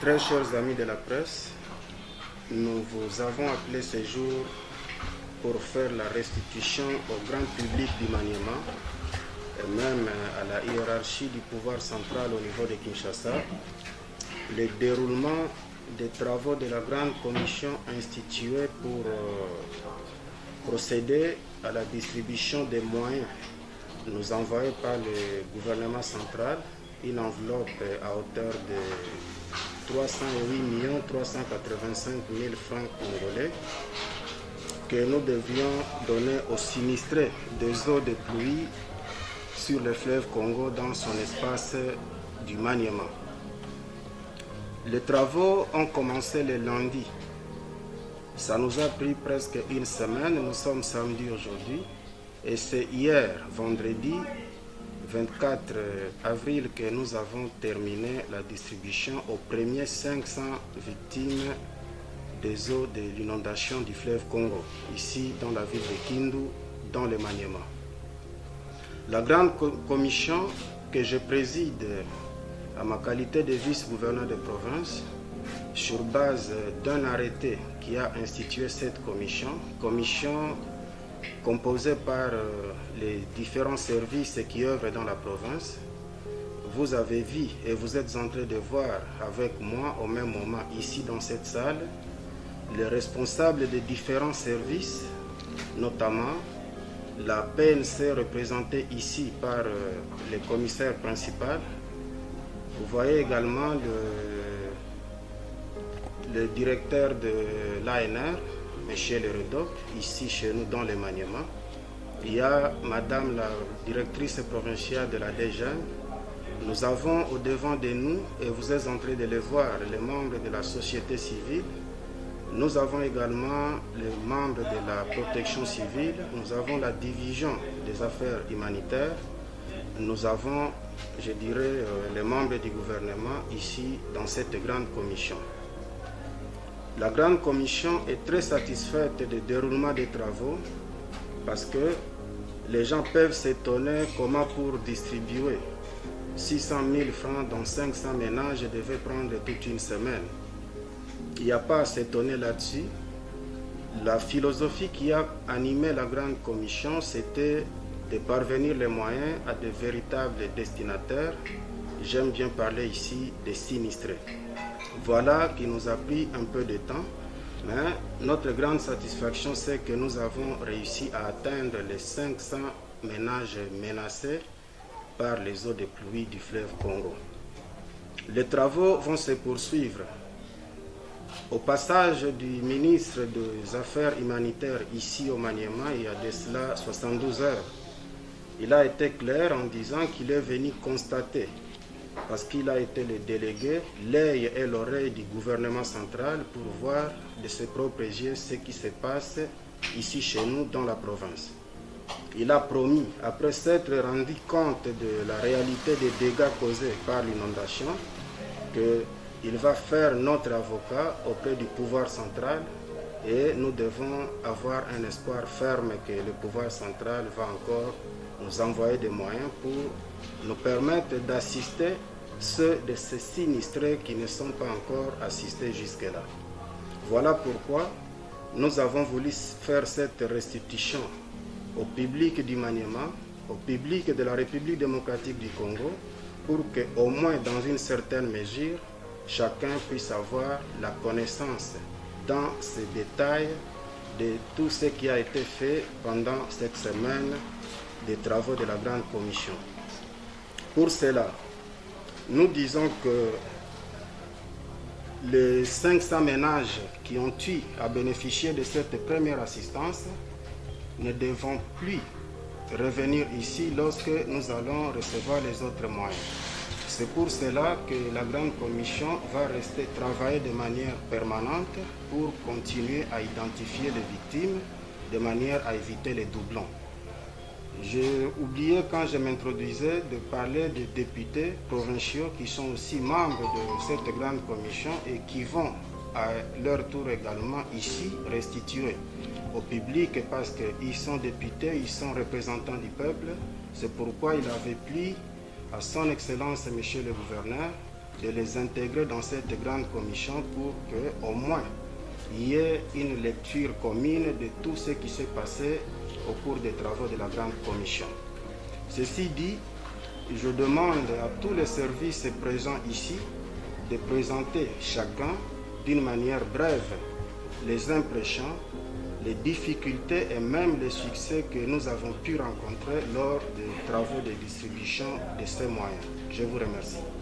Très chers amis de la presse, nous vous avons appelé ce jour pour faire la restitution au grand public du Maniema et même à la hiérarchie du pouvoir central au niveau de Kinshasa, le déroulement des travaux de la grande commission instituée pour procéder à la distribution des moyens nous envoyés par le gouvernement central, une enveloppe à hauteur de 308 385 000 francs congolais que nous devions donner aux sinistrés des eaux de pluie sur le fleuve Congo dans son espace du Maniema. Les travaux ont commencé le lundi. Ça nous a pris presque une semaine, nous sommes samedi aujourd'hui, et c'est hier, vendredi 24 avril, que nous avons terminé la distribution aux premiers 500 victimes des eaux de l'inondation du fleuve Congo, ici dans la ville de Kindu, dans le Maniema. La grande commission que je préside à ma qualité de vice-gouverneur de province, sur base d'un arrêté qui a institué cette commission composée par les différents services qui œuvrent dans la province. Vous avez vu et vous êtes en train de voir avec moi au même moment ici dans cette salle les responsables des différents services, notamment la PNC représentée ici par le commissaire principal. Vous voyez également le directeur de l'ANR, M. Leredoc, ici chez nous dans le Maniema. Il y a Madame la directrice provinciale de la DGN. Nous avons au devant de nous, et vous êtes en train de les voir, les membres de la société civile. Nous avons également les membres de la protection civile. Nous avons la division des affaires humanitaires. Nous avons, je dirais, les membres du gouvernement ici dans cette grande commission. La grande commission est très satisfaite du déroulement des travaux parce que les gens peuvent s'étonner comment pour distribuer 600 000 francs dans 500 ménages devait prendre toute une semaine. Il n'y a pas à s'étonner là-dessus. La philosophie qui a animé la grande commission, c'était de parvenir les moyens à de véritables destinataires. J'aime bien parler ici des sinistrés. Voilà qui nous a pris un peu de temps, mais notre grande satisfaction, c'est que nous avons réussi à atteindre les 500 ménages menacés par les eaux de pluie du fleuve Congo. Les travaux vont se poursuivre. Au passage du ministre des Affaires humanitaires ici au Maniema, il y a de cela 72 heures, il a été clair en disant qu'il est venu constater, parce qu'il a été le délégué, l'œil et l'oreille du gouvernement central pour voir de ses propres yeux ce qui se passe ici chez nous dans la province. Il a promis, après s'être rendu compte de la réalité des dégâts causés par l'inondation, qu'il va faire notre avocat auprès du pouvoir central et nous devons avoir un espoir ferme que le pouvoir central va encore nous envoyer des moyens pour nous permettre d'assister ceux de ces sinistrés qui ne sont pas encore assistés jusque-là. Voilà pourquoi nous avons voulu faire cette restitution au public du Maniema, au public de la République démocratique du Congo, pour qu'au moins dans une certaine mesure, chacun puisse avoir la connaissance dans ces détails de tout ce qui a été fait pendant cette semaine des travaux de la grande commission. Pour cela, nous disons que les 500 ménages qui ont eu à bénéficier de cette première assistance ne devront plus revenir ici lorsque nous allons recevoir les autres moyens. C'est pour cela que la grande commission va rester travailler de manière permanente pour continuer à identifier les victimes de manière à éviter les doublons. J'ai oublié quand je m'introduisais de parler des députés provinciaux qui sont aussi membres de cette grande commission et qui vont à leur tour également ici restituer au public parce qu'ils sont députés, ils sont représentants du peuple. C'est pourquoi il avait plu à son Excellence, Monsieur le Gouverneur, de les intégrer dans cette grande commission pour qu'au moins il y ait une lecture commune de tout ce qui s'est passé au cours des travaux de la grande commission. Ceci dit, je demande à tous les services présents ici de présenter chacun d'une manière brève les impressions, les difficultés et même les succès que nous avons pu rencontrer lors des travaux de distribution de ces moyens. Je vous remercie.